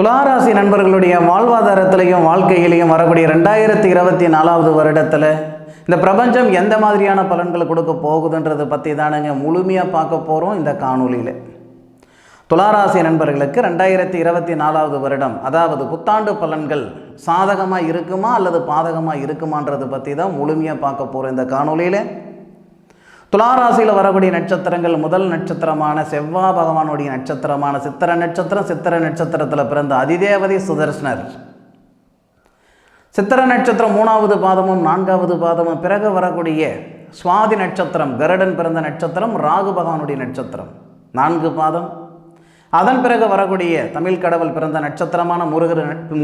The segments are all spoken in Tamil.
துளாராசி நண்பர்களுடைய வாழ்வாதாரத்திலையும் வாழ்க்கையிலையும் வரக்கூடிய 2024வது வருடத்தில் இந்த பிரபஞ்சம் எந்த மாதிரியான பலன்களை கொடுக்க போகுதுன்றதை பற்றி தானுங்க முழுமையாக பார்க்க போகிறோம் இந்த காணொலியில். துளாராசி நண்பர்களுக்கு 2024வது வருடம், அதாவது புத்தாண்டு பலன்கள் சாதகமாக இருக்குமா அல்லது பாதகமாக இருக்குமான்றதை பற்றி தான் முழுமையாக பார்க்க போகிறோம் இந்த காணொலியில். துளாராசியில் வரக்கூடிய நட்சத்திரங்கள், முதல் நட்சத்திரமான செவ்வாய் பகவானுடைய நட்சத்திரமான சித்திர நட்சத்திரம். சித்திர நட்சத்திரத்தில் பிறந்த அதிதேவதை சுதர்சனர். சித்திர நட்சத்திரம் 3வது பாதமும் 4வது பாதமும். பிறகு வரக்கூடிய சுவாதி நட்சத்திரம், கருடன் பிறந்த நட்சத்திரம், ராகு பகவானுடைய நட்சத்திரம் 4 பாதம். அதன் பிறகு வரக்கூடிய தமிழ் கடவுள் பிறந்த நட்சத்திரமான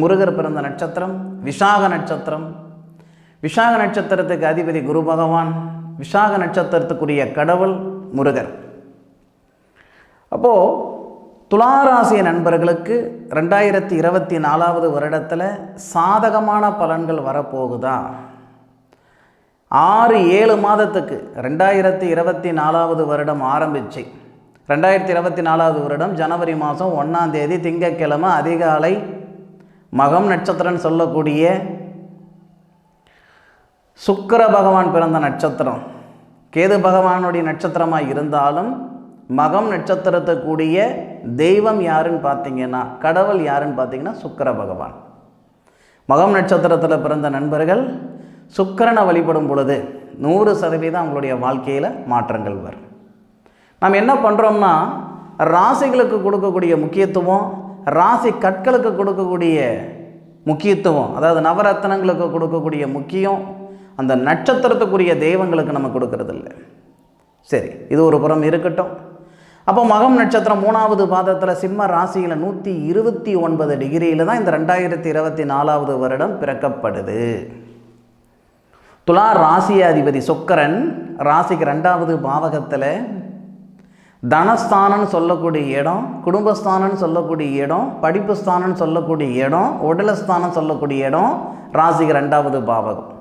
முருகர் பிறந்த நட்சத்திரம் விசாக நட்சத்திரம். விசாக நட்சத்திரத்துக்கு அதிபதி குரு பகவான், விசாக நட்சத்திரத்துக்குரிய கடவுள் முருகர். அப்போது துளாராசி நண்பர்களுக்கு 2024வது வருடத்தில் சாதகமான பலன்கள் வரப்போகுதா? 6-7 மாதத்துக்கு 2024வது வருடம் ஆரம்பிச்சு 2024வது வருடம் ஜனவரி மாதம் 1ஆம் தேதி திங்கட்கிழமை அதிகாலை மகம் நட்சத்திரம் சொல்லக்கூடிய சுக்கிர பகவான் பிறந்த நட்சத்திரம், கேது பகவானுடைய நட்சத்திரமாக இருந்தாலும் மகம் நட்சத்திரத்துக்கூடிய தெய்வம் யாருன்னு பார்த்தீங்கன்னா, கடவுள் யாருன்னு பார்த்தீங்கன்னா சுக்கிர பகவான். மகம் நட்சத்திரத்தில் பிறந்த நண்பர்கள் சுக்கிரனை வழிபடும் பொழுது 100% அவங்களுடைய வாழ்க்கையில் மாற்றங்கள் வரும். நாம் என்ன பண்ணுறோம்னா, ராசிகளுக்கு கொடுக்கக்கூடிய முக்கியத்துவம், ராசி கற்களுக்கு கொடுக்கக்கூடிய முக்கியத்துவம், அதாவது நவரத்னங்களுக்கு கொடுக்கக்கூடிய முக்கியம் அந்த நட்சத்திரத்துக்குரிய தெய்வங்களுக்கு நம்ம கொடுக்கறதில்ல. சரி, இது ஒரு புறம் இருக்கட்டும். அப்போ மகம் நட்சத்திரம் 3வது பாதத்தில் சிம்ம ராசியில் 129 டிகிரியில் தான் இந்த 2024வது வருடம் பிறக்கப்படுது. துலா ராசியாதிபதி சுக்கிரன் ராசிக்கு 2வது பாவகத்தில் தனஸ்தானம்னு சொல்லக்கூடிய இடம், குடும்பஸ்தானம்னு சொல்லக்கூடிய இடம், படிப்பு ஸ்தானம்னு சொல்லக்கூடிய இடம், உடலஸ்தானம் சொல்லக்கூடிய இடம் ராசிக்கு 2வது பாவகம்.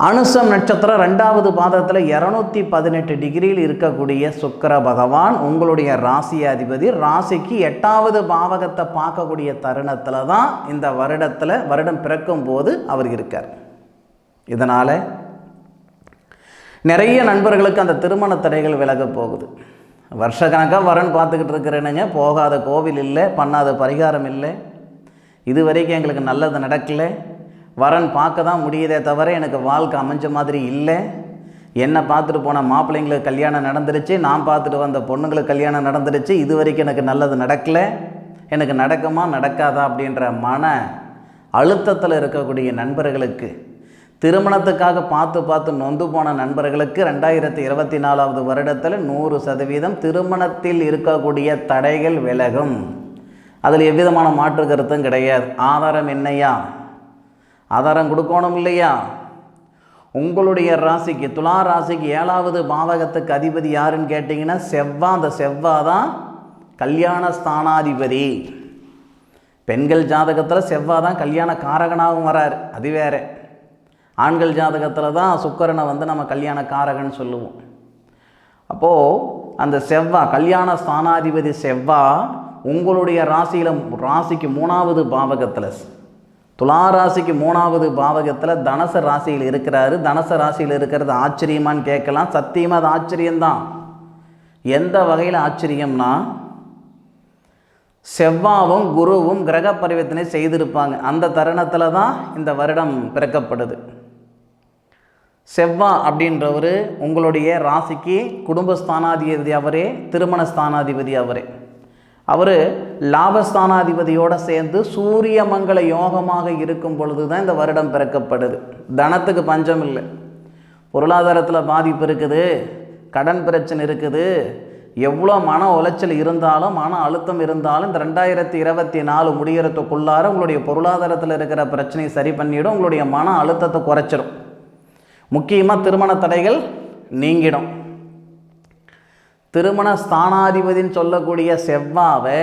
அனுசம் நட்சத்திரம் 2வது பாதத்தில் 218 டிகிரியில் இருக்கக்கூடிய சுக்கிர பகவான் உங்களுடைய ராசியாதிபதி. ராசிக்கு 8வது பாவகத்தை பார்க்கக்கூடிய தருணத்தில் தான் இந்த வருடம் பிறக்கும் போது அவர் இருக்கார். இதனால் நிறைய நண்பர்களுக்கு அந்த திருமண தடைகள் விலக போகுது. வருஷக்கணக்காக வரன் பார்த்துக்கிட்டு இருக்கிறேனுங்க, போகாத கோவில் இல்லை, பண்ணாத பரிகாரம் இல்லை, இது வரைக்கும் எங்களுக்கு நல்லது நடக்கலை, வரன் பார்க்க தான் முடியுதே தவிர எனக்கு வாழ்க்கை அமைஞ்ச மாதிரி இல்லை, என்னை பார்த்துட்டு போன மாப்பிள்ளைங்களுக்கு கல்யாணம் நடந்துருச்சு, நான் பார்த்துட்டு வந்த பொண்ணுங்களுக்கு கல்யாணம் நடந்துருச்சு, இது வரைக்கும் எனக்கு நல்லது நடக்கலை, எனக்கு நடக்குமா நடக்காதா அப்படின்ற மன அழுத்தத்தில் இருக்கக்கூடிய நண்பர்களுக்கு, திருமணத்துக்காக பார்த்து நொந்து போன நண்பர்களுக்கு 2024வது வருடத்தில் 100% திருமணத்தில் இருக்கக்கூடிய தடைகள் விலகும். அதில் எவ்விதமான மாற்று கருத்தும் கிடையாது. ஆதாரம் என்னையா? ஆதாரம் கொடுக்கணும் இல்லையா? உங்களுடைய ராசிக்கு, துலா ராசிக்கு 7வது பாவகத்துக்கு அதிபதி யாருன்னு கேட்டிங்கன்னா செவ்வாய். அந்த செவ்வாய் தான் கல்யாண ஸ்தானாதிபதி. பெண்கள் ஜாதகத்தில் செவ்வாய் தான் கல்யாண காரகனாகவும் வரார், அது வேறு. ஆண்கள் ஜாதகத்தில் தான் சுக்கிரனை நம்ம கல்யாண காரகன்னு சொல்லுவோம். அப்போது அந்த செவ்வாய் கல்யாண ஸ்தானாதிபதி செவ்வாய் உங்களுடைய ராசிக்கு 3வது பாவகத்தில், துலா ராசிக்கு 3வது பாவகத்தில் தனுசு ராசியில் இருக்கிறாரு. தனுசு ராசியில் இருக்கிறது ஆச்சரியமான்னு கேட்கலாம். சத்தியமாக அது ஆச்சரியம்தான். எந்த வகையில் ஆச்சரியம்னா, செவ்வாவும் குருவும் கிரக பரிவர்த்தனை செய்திருப்பாங்க. அந்த தருணத்தில் தான் இந்த வருடம் பிறக்கப்படுது. செவ்வாய் அப்படின்றவர் உங்களுடைய ராசிக்கு குடும்பஸ்தானாதிபதி அவரே, திருமண ஸ்தானாதிபதி அவரே. அவர் லாபஸ்தானாதிபதியோடு சேர்ந்து சூரிய மங்கள யோகமாக இருக்கும் பொழுது தான் இந்த வருடம் பிறக்கப்படுது. தனத்துக்கு பஞ்சம் இல்லை, பொருளாதாரத்தில் பாதிப்பு இருக்குது, கடன் பிரச்சனை இருக்குது, எவ்வளோ மன உளைச்சல் இருந்தாலும் மன அழுத்தம் இருந்தாலும் இந்த 2024 முடிகிறதுக்குள்ளார உங்களுடைய பொருளாதாரத்தில் இருக்கிற பிரச்சனையை சரி பண்ணிவிடும், உங்களுடைய மன அழுத்தத்தை குறைச்சிடும், முக்கியமாக திருமண தடைகள் நீங்கிடும். திருமண ஸ்தானாதிபதின்னு சொல்லக்கூடிய செவ்வாவை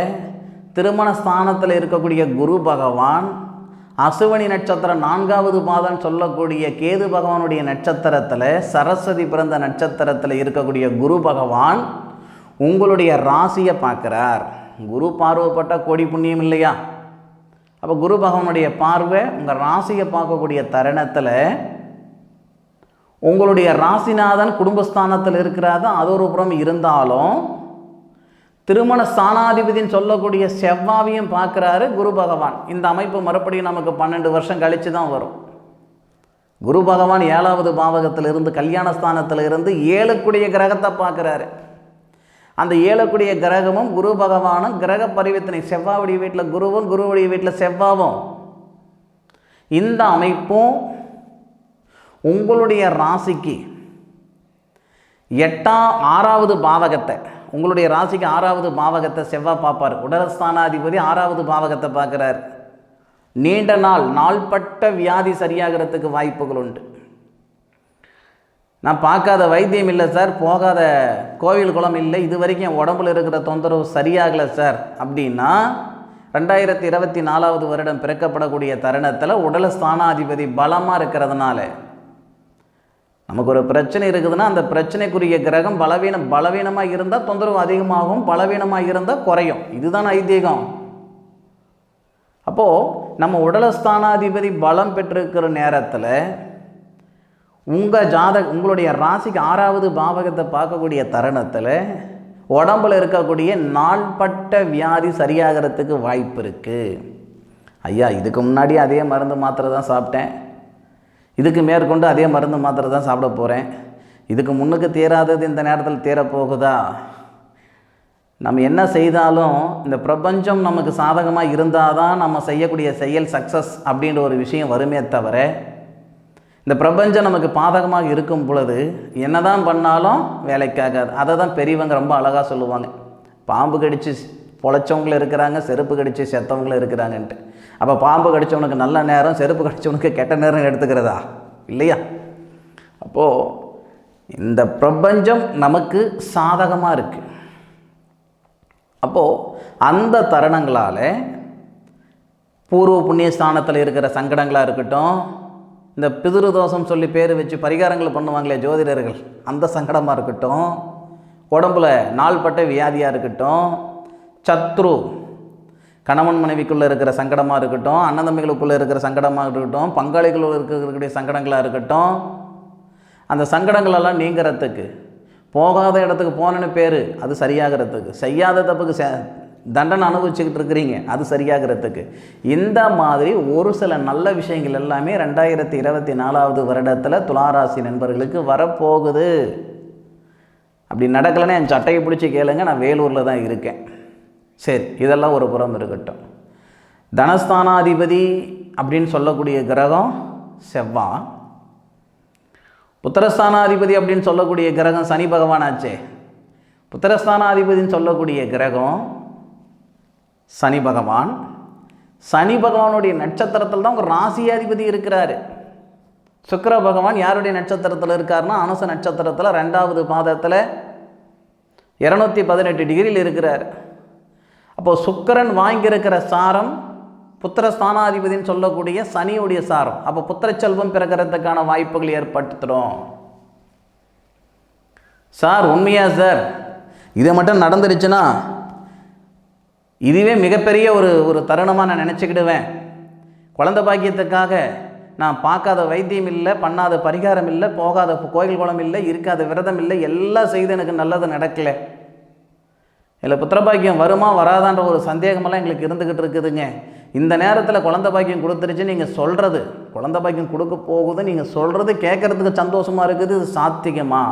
திருமண ஸ்தானத்தில் இருக்கக்கூடிய குரு பகவான், அசுவனி நட்சத்திரம் 4வது பாதம் சொல்லக்கூடிய கேது பகவானுடைய நட்சத்திரத்தில், சரஸ்வதி பிறந்த நட்சத்திரத்தில் இருக்கக்கூடிய குரு பகவான் உங்களுடைய ராசியை பார்க்குறார். குரு பார்வைப்பட்டால் கோடி புண்ணியம் இல்லையா? அப்போ குரு பகவானுடைய பார்வை உங்கள் ராசியை பார்க்கக்கூடிய தருணத்தில் உங்களுடைய ராசிநாதன் குடும்பஸ்தானத்தில் இருக்கிறாரு, அது ஒரு புறம் இருந்தாலும் திருமண ஸ்தானாதிபதினு சொல்லக்கூடிய செவ்வாவையும் பார்க்குறாரு குரு பகவான். இந்த அமைப்பு மறுபடியும் நமக்கு 12 வருஷம் கழித்து தான் வரும். குரு பகவான் 7வது பாவகத்தில் இருந்து கல்யாணஸ்தானத்தில் இருந்து 7க்குடைய கிரகத்தை பார்க்குறாரு. அந்த 7க்குடைய கிரகமும் குரு பகவானும் கிரக பரிவர்த்தனை, செவ்வாவுடைய வீட்டில் குருவும் குருவுடைய வீட்டில் செவ்வாவும். இந்த அமைப்பும் உங்களுடைய ராசிக்கு 6வது பாவகத்தை, உங்களுடைய ராசிக்கு 6வது பாவகத்தை செவ்வாய் பார்ப்பார். உடல்ஸ்தானாதிபதி 6வது பாவகத்தை பார்க்குறார். நீண்ட நாள்பட்ட வியாதி சரியாகிறதுக்கு வாய்ப்புகள் உண்டு. நான் பார்க்காத வைத்தியம் இல்லை சார், போகாத கோவில் குளம் இல்லை, இது வரைக்கும் என் உடம்புல இருக்கிற தொந்தரவு சரியாகலை சார் அப்படின்னா 2024வது வருடம் பிறக்கப்படக்கூடிய தருணத்தில் உடல் ஸ்தானாதிபதி பலமாக இருக்கிறதுனால நமக்கு ஒரு பிரச்சனை இருக்குதுன்னா அந்த பிரச்சனைக்குரிய கிரகம் பலவீனமாக இருந்தால் தொந்தரவு அதிகமாகும், பலவீனமாக இருந்தால் குறையும். இதுதான் ஐதீகம். அப்போது நம்ம உடலஸ்தானாதிபதி பலம் பெற்றிருக்கிற நேரத்தில் உங்களுடைய ராசிக்கு 6வது பாவகத்தை பார்க்கக்கூடிய தருணத்தில் உடம்பில் இருக்கக்கூடிய நாள்பட்ட வியாதி சரியாகிறதுக்கு வாய்ப்பு இருக்குது. ஐயா, இதுக்கு முன்னாடி அதே மருந்து மாத்திரை தான் சாப்பிட்டேன், இதுக்கு மேற்கொண்டு அதே மருந்து மாத்திரை தான் சாப்பிட போகிறேன், இதுக்கு முன்னுக்கு தீராதது இந்த நேரத்தில் தீரப்போகுதா? நம்ம என்ன செய்தாலும் இந்த பிரபஞ்சம் நமக்கு சாதகமாக இருந்தால் தான் நம்ம செய்யக்கூடிய செயல் சக்ஸஸ் அப்படின்ற ஒரு விஷயம் வருமே தவிர, இந்த பிரபஞ்சம் நமக்கு பாதகமாக இருக்கும் பொழுது என்ன தான் பண்ணாலும் வேலைக்காகாது. அதை தான் பெரியவங்க ரொம்ப அழகாக சொல்லுவாங்க, பாம்பு கடித்து பொழைச்சவங்களும் இருக்கிறாங்க, செருப்பு கடித்து செத்தவங்களும் இருக்கிறாங்கன்ட்டு. அப்போ பாம்பு கடித்தவனுக்கு நல்ல நேரம், செருப்பு கடித்தவனுக்கு கெட்ட நேரம் எடுத்துக்கிறதா இல்லையா? அப்போது இந்த பிரபஞ்சம் நமக்கு சாதகமாக இருக்குது. அப்போது அந்த தருணங்களால் பூர்வ புண்ணிய ஸ்தானத்தில் இருக்கிற சங்கடங்களாக இருக்கட்டும், இந்த பிதிருதோஷம் சொல்லி பேர் வச்சு பரிகாரங்கள் பண்ணுவாங்களே ஜோதிடர்கள், அந்த சங்கடமாக இருக்கட்டும், உடம்புல நாள்பட்ட வியாதியாக இருக்கட்டும், சத்ரு கணவன் மனைவிக்குள்ளே இருக்கிற சங்கடமாக இருக்கட்டும், அண்ணன் தம்பிகளுக்குள்ளே இருக்கிற சங்கடமாக இருக்கட்டும், பங்காளிகளுக்கு இருக்கக்கூடிய சங்கடங்களாக இருக்கட்டும், அந்த சங்கடங்களெல்லாம் நீங்கிறதுக்கு, போகாத இடத்துக்கு போனேன்னு பேர் அது சரியாகிறதுக்கு, செய்யாத தப்புக்கு தண்டனை அனுபவிச்சுக்கிட்டு இருக்கிறீங்க அது சரியாகிறதுக்கு, இந்த மாதிரி ஒரு சில நல்ல விஷயங்கள் எல்லாமே 2024வது வருடத்தில் துளாராசி நண்பர்களுக்கு வரப்போகுது. அப்படி நடக்கலைன்னா என் சட்டையை பிடிச்சி கேளுங்க, நான் வேலூரில் தான் இருக்கேன். சரி, இதெல்லாம் ஒரு புறம் இருக்கட்டும். தனஸ்தானாதிபதி அப்படின்னு சொல்லக்கூடிய கிரகம் செவ்வாய், புத்திரஸ்தானாதிபதி அப்படின்னு சொல்லக்கூடிய கிரகம் சனி பகவான் ஆச்சே. புத்திரஸ்தானாதிபதினு சொல்லக்கூடிய கிரகம் சனி பகவான். சனி பகவானுடைய நட்சத்திரத்தில் தான் உங்கள் ராசியாதிபதி இருக்கிறாரு. சுக்கிர பகவான் யாருடைய நட்சத்திரத்தில் இருக்காருன்னா அனுச நட்சத்திரத்தில் 2வது பாதத்தில் 218 டிகிரியில் இருக்கிறார். அப்போது சுக்கிரன் வாங்கியிருக்கிற சாரம் புத்திரஸ்தானாதிபதினு சொல்லக்கூடிய சனியுடைய சாரம். அப்போ புத்திரச்செல்வம் பிறக்கிறதுக்கான வாய்ப்புகள் ஏற்படுத்துகிறோம். சார் உண்மையா சார், இதை மட்டும் நடந்துருச்சுன்னா இதுவே மிகப்பெரிய ஒரு தருணமாக நான் நினச்சிக்கிடுவேன். குழந்தை பாக்கியத்துக்காக நான் பார்க்காத வைத்தியம் இல்லை, பண்ணாத பரிகாரம் இல்லை, போகாத கோயில் குளம் இல்லை, இருக்காத விரதம் இல்லை, எல்லாம் செய்து எனக்கு நல்லது நடக்கலை, இல்லை புத்திரபாக்கியம் வருமா வராதான்ற ஒரு சந்தேகமெல்லாம் எங்களுக்கு இருந்துக்கிட்டு இருக்குதுங்க. இந்த நேரத்தில் குழந்தை பாக்கியம் கொடுத்துருச்சு நீங்கள் சொல்கிறது, குழந்தை பாக்கியம் கொடுக்க போகுது நீங்கள் சொல்கிறது கேட்குறதுக்கு சந்தோஷமாக இருக்குது, இது சாத்திகமா?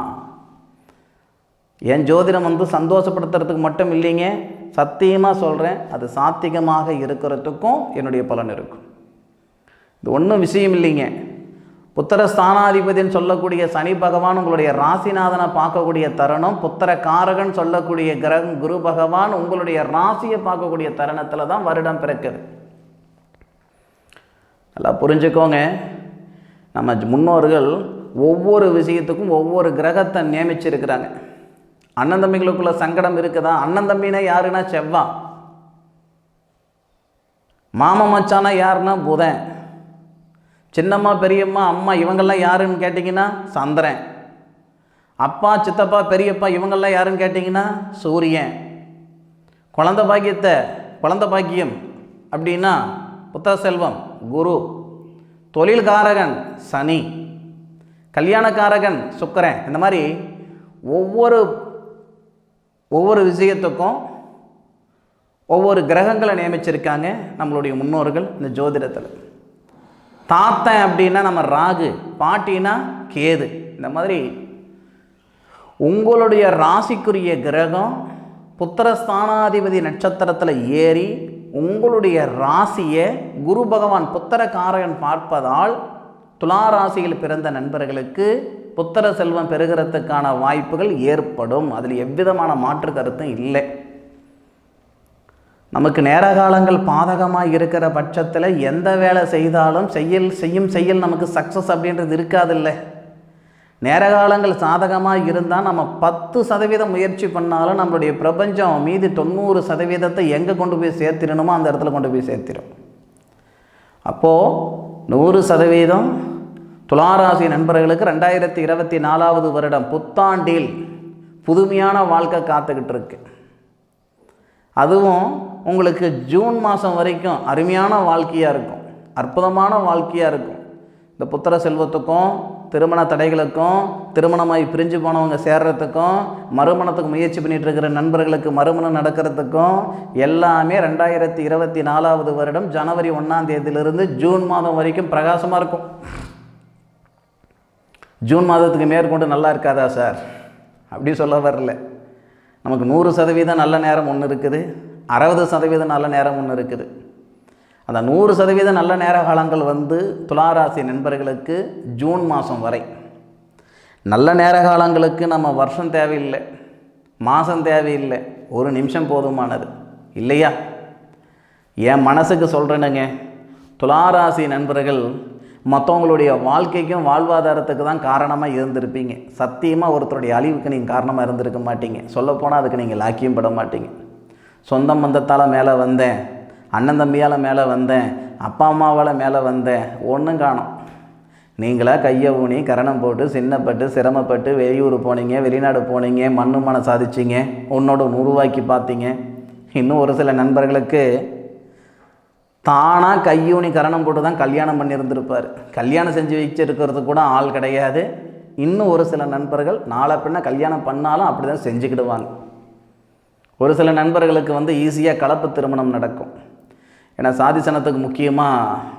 என் ஜோதிடம் சந்தோஷப்படுத்துறதுக்கு மட்டும் இல்லைங்க, சத்தியமாக சொல்கிறேன், அது சாத்திகமாக இருக்கிறதுக்கும் என்னுடைய பலன் இருக்கும். இது ஒன்றும் விஷயம் இல்லைங்க. புத்திரஸ்தானாதிபதினு சொல்லக்கூடிய சனி பகவான் உங்களுடைய ராசிநாதனை பார்க்கக்கூடிய தருணம், புத்திர காரகன் சொல்லக்கூடிய கிரகம் குரு பகவான் உங்களுடைய ராசியை பார்க்கக்கூடிய தருணத்தில் தான் வருடம் பிறக்குது. நல்லா புரிஞ்சுக்கோங்க, நம்ம முன்னோர்கள் ஒவ்வொரு விஷயத்துக்கும் ஒவ்வொரு கிரகத்தை நியமிச்சிருக்கிறாங்க. அண்ணன் தம்பிகளுக்குள்ள சங்கடம் இருக்குதா? அண்ணன் தம்பினா யாருன்னா செவ்வாய், மாமா மச்சானா யாருன்னா புதன், சின்னம்மா பெரியம்மா அம்மா இவங்கெல்லாம் யாருன்னு கேட்டிங்கன்னா சந்திரன், அப்பா சித்தப்பா பெரியப்பா இவங்கெல்லாம் யாருன்னு கேட்டிங்கன்னா சூரியன், குழந்தை பாக்கியம் அப்படின்னா புத்திர செல்வம் குரு, தொழில்காரகன் சனி, கல்யாணக்காரகன் சுக்கிரன். இந்த மாதிரி ஒவ்வொரு விஷயத்துக்கும் ஒவ்வொரு கிரகங்களை நியமிச்சிருக்காங்க நம்மளுடைய முன்னோர்கள் இந்த ஜோதிடத்தில். தாத்தன் அப்படின்னா நம்ம ராகு, பாட்டினா கேது. இந்த மாதிரி உங்களுடைய ராசிக்குரிய கிரகம் புத்திரஸ்தானாதிபதி நட்சத்திரத்தில் ஏறி உங்களுடைய ராசியை குரு பகவான் புத்திரகாரகன் பார்ப்பதால் துலா ராசியில் பிறந்த நண்பர்களுக்கு புத்திர செல்வம் பெறுகிறதுக்கான வாய்ப்புகள் ஏற்படும். அதில் எவ்விதமான மாற்று கருத்தும் இல்லை. நமக்கு நேர காலங்கள் பாதகமாக இருக்கிற பட்சத்தில் எந்த வேலை செய்தாலும் செய்யும் நமக்கு சக்ஸஸ் அப்படின்றது இருக்காதில்லை. நேர காலங்கள் சாதகமாக இருந்தால் நம்ம 10% முயற்சி பண்ணாலும் நம்மளுடைய பிரபஞ்சம் மீதி 90% எங்கே கொண்டு போய் சேர்த்திடணுமோ அந்த இடத்துல கொண்டு போய் சேர்த்திடும். அப்போது 100% துளாராசி நண்பர்களுக்கு 2024 வருடம் புத்தாண்டில் புதுமையான வாழ்க்கை காத்துக்கிட்டு இருக்கு. அதுவும் உங்களுக்கு ஜூன் மாதம் வரைக்கும் அருமையான வாழ்க்கையாக இருக்கும், அற்புதமான வாழ்க்கையாக இருக்கும். இந்த புத்திர செல்வத்துக்கும் திருமண தடைகளுக்கும் திருமணமாகி பிரிஞ்சு போனவங்க சேர்றதுக்கும் மறுமணத்துக்கு முயற்சி பண்ணிகிட்டு இருக்கிற நண்பர்களுக்கு மறுமணம் நடக்கிறதுக்கும் எல்லாமே 2024 வருடம் ஜனவரி 1ஆம் தேதியிலிருந்து ஜூன் மாதம் வரைக்கும் பிரகாசமாக இருக்கும். ஜூன் மாதத்துக்கு மேற்கொண்டு நல்லா இருக்காதா சார் அப்படி சொல்ல வரல. நமக்கு 100% நல்ல நேரம் ஒன்று இருக்குது, 60% நல்ல நேரம் ஒன்று இருக்குது. அந்த 100% நல்ல நேர காலங்கள் துளாராசி நண்பர்களுக்கு ஜூன் மாதம் வரை. நல்ல நேர காலங்களுக்கு நம்ம வருஷம் தேவையில்லை, மாதம் தேவையில்லை, ஒரு நிமிஷம் போதுமானது இல்லையா? என் மனசுக்கு சொல்கிறேனுங்க, துளாராசி நண்பர்கள் மற்றவங்களுடைய வாழ்க்கைக்கும் வாழ்வாதாரத்துக்கு தான் காரணமாக இருந்திருப்பீங்க. சத்தியமாக ஒருத்தருடைய அழிவுக்கு நீங்கள் காரணமாக இருந்திருக்க மாட்டீங்க. சொல்லப்போனால் அதுக்கு நீங்கள் லாக்கியம் பட மாட்டீங்க. சொந்தம் பந்தத்தால் மேலே வந்தேன், அண்ணன் தம்பியால் மேலே வந்தேன், அப்பா அம்மாவால் மேலே வந்தேன், ஒன்றும் காணோம். நீங்களாக கையை ஊனி கரணம் போட்டு சின்னப்பட்டு சிரமப்பட்டு வெளியூர் போனீங்க, வெளிநாடு போனீங்க, மண்ணு சாதிச்சிங்க, உன்னோட உருவாக்கி பார்த்தீங்க. இன்னும் ஒரு சில நண்பர்களுக்கு தானாக கையூனி கரணம் போட்டு தான் கல்யாணம் பண்ணியிருந்திருப்பார். கல்யாணம் செஞ்சு வச்சுருக்கிறது கூட ஆள் கிடையாது. இன்னும் ஒரு சில நண்பர்கள் நாளை பின்ன கல்யாணம் பண்ணாலும் அப்படி தான் செஞ்சுக்கிடுவாங்க. ஒரு சில நண்பர்களுக்கு ஈஸியாக கலப்பு திருமணம் நடக்கும். ஏன்னா சாதிசனத்துக்கு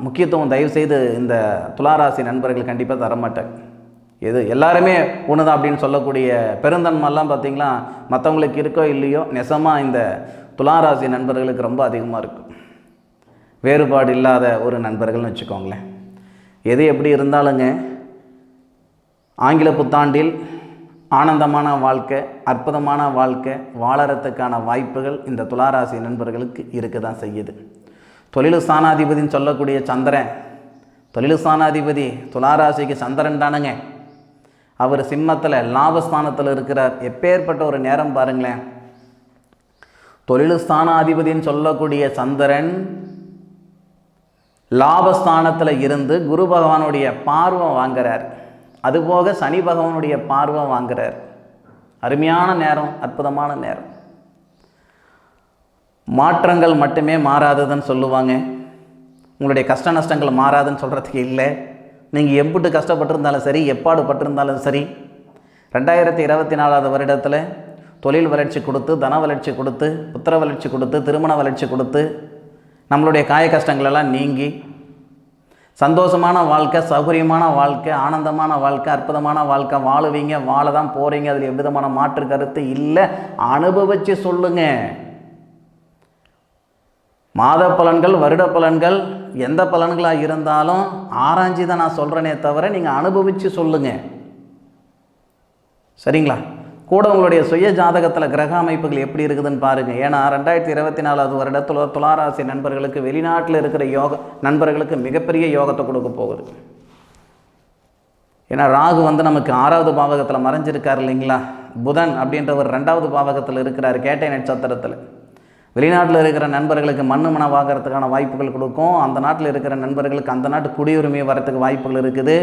முக்கியத்துவம் தயவுசெய்து இந்த துளாராசி நண்பர்கள் கண்டிப்பாக தரமாட்டாங்க. எது எல்லாருமே ஒன்று தான் அப்படின்னு சொல்லக்கூடிய பெருந்தன்மைலாம் பார்த்திங்களா மற்றவங்களுக்கு இருக்கோ இல்லையோ நெசமாக இந்த துளாராசி நண்பர்களுக்கு ரொம்ப அதிகமாக இருக்கும். வேறுபாடு இல்லாத ஒரு நண்பர்கள்னு வச்சுக்கோங்களேன். எது எப்படி இருந்தாலுங்க ஆங்கில புத்தாண்டில் ஆனந்தமான வாழ்க்கை, அற்புதமான வாழ்க்கை வாழறதுக்கான வாய்ப்புகள் இந்த துளாராசி நண்பர்களுக்கு இருக்க தான் செய்யுது. தொழில் ஸ்தானாதிபதினு சொல்லக்கூடிய சந்திரன், தொழில் ஸ்தானாதிபதி துளாராசிக்கு சந்திரன் தானுங்க. அவர் சிம்மத்தில் லாபஸ்தானத்தில் இருக்கிறார். எப்பேற்பட்ட ஒரு நேரம் பாருங்களேன். தொழில் ஸ்தானாதிபதினு சொல்லக்கூடிய சந்திரன் லாபஸ்தானத்தில் இருந்து குரு பகவானுடைய பார்வை வாங்குறார். அதுபோக சனி பகவானுடைய பார்வை வாங்குறார். அருமையான நேரம், அற்புதமான நேரம். மாற்றங்கள் மட்டுமே மாறாததுன்னு சொல்லுவாங்க. உங்களுடைய கஷ்ட நஷ்டங்கள் மாறாதுன்னு சொல்கிறதுக்கு இல்லை. நீங்கள் எம்பிட்டு கஷ்டப்பட்டிருந்தாலும் சரி, எப்பாடு பட்டிருந்தாலும் சரி, 2024 வருடத்தில் தொழில் வளர்ச்சி கொடுத்து, தன வளர்ச்சி கொடுத்து, புத்திர வளர்ச்சி கொடுத்து, திருமண வளர்ச்சி கொடுத்து, நம்மளுடைய காய கஷ்டங்களெல்லாம் நீங்கி சந்தோஷமான வாழ்க்கை, சௌகரியமான வாழ்க்கை, ஆனந்தமான வாழ்க்கை, அற்புதமான வாழ்க்கை வாழுவீங்க. வாழ தான் போகிறீங்க. அதில் எவ்விதமான மாற்று கருத்து இல்லை. அனுபவித்து சொல்லுங்க. மாத பலன்கள், வருட பலன்கள், எந்த பலன்களாக இருந்தாலும் ஆராய்ச்சி தான் நான் சொல்கிறேனே தவிர நீங்கள் அனுபவித்து சொல்லுங்கள். சரிங்களா? கூட உங்களுடைய சுய ஜாதகத்தில் கிரக அமைப்புகள் எப்படி இருக்குதுன்னு பாருங்கள். ஏன்னா 2024 வருடத்தில் துளாராசி நண்பர்களுக்கு வெளிநாட்டில் இருக்கிற நண்பர்களுக்கு மிகப்பெரிய யோகத்தை கொடுக்க போகுது. ஏன்னா ராகு நமக்கு 6வது பாவகத்தில் மறைஞ்சிருக்கார் இல்லைங்களா? புதன் அப்படின்றவர் 2வது பாவகத்தில் இருக்கிறார், கேட்டை நட்சத்திரத்தில். வெளிநாட்டில் இருக்கிற நண்பர்களுக்கு மண்ணு வாங்கிறதுக்கான வாய்ப்புகள் கொடுக்கும். அந்த நாட்டில் இருக்கிற நண்பர்களுக்கு அந்த நாட்டு குடியுரிமை வரத்துக்கு வாய்ப்புகள் இருக்குது.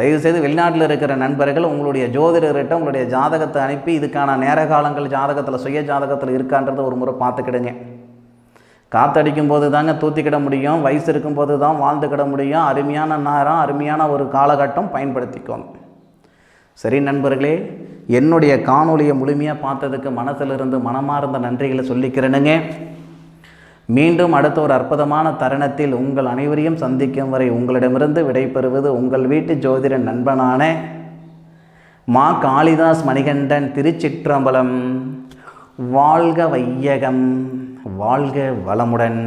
தயவுசெய்து வெளிநாட்டில் இருக்கிற நண்பர்கள் உங்களுடைய ஜோதிடர்கிட்ட உங்களுடைய ஜாதகத்தை அனுப்பி இதுக்கான நேர காலங்கள் ஜாதகத்தில் சுய ஜாதகத்தில் இருக்கான்றதை ஒரு முறை பார்த்துக்கிடுங்க. காற்றடிக்கும் போது தாங்க தூத்திக்கிட முடியும், வயசு இருக்கும்போது தான் வாழ்ந்துக்கிட முடியும். அருமையான நேரம், அருமையான ஒரு காலகட்டம், பயன்படுத்திக்கோங்க. சரி நண்பர்களே, என்னுடைய காணொலியை முழுமையாக பார்த்ததுக்கு மனசிலிருந்து மனமார்ந்த நன்றிகளை சொல்லிக்கிறேனுங்க. மீண்டும் அடுத்த ஒரு அற்புதமான தருணத்தில் உங்கள் அனைவரையும் சந்திக்கும் வரை உங்களிடமிருந்து விடைபெறுவது உங்கள் வீட்டு ஜோதிட நண்பனான மா காளிதாஸ் மணிகண்டன். திருச்சிற்றம்பலம். வாழ்க வையகம், வாழ்க வளமுடன்.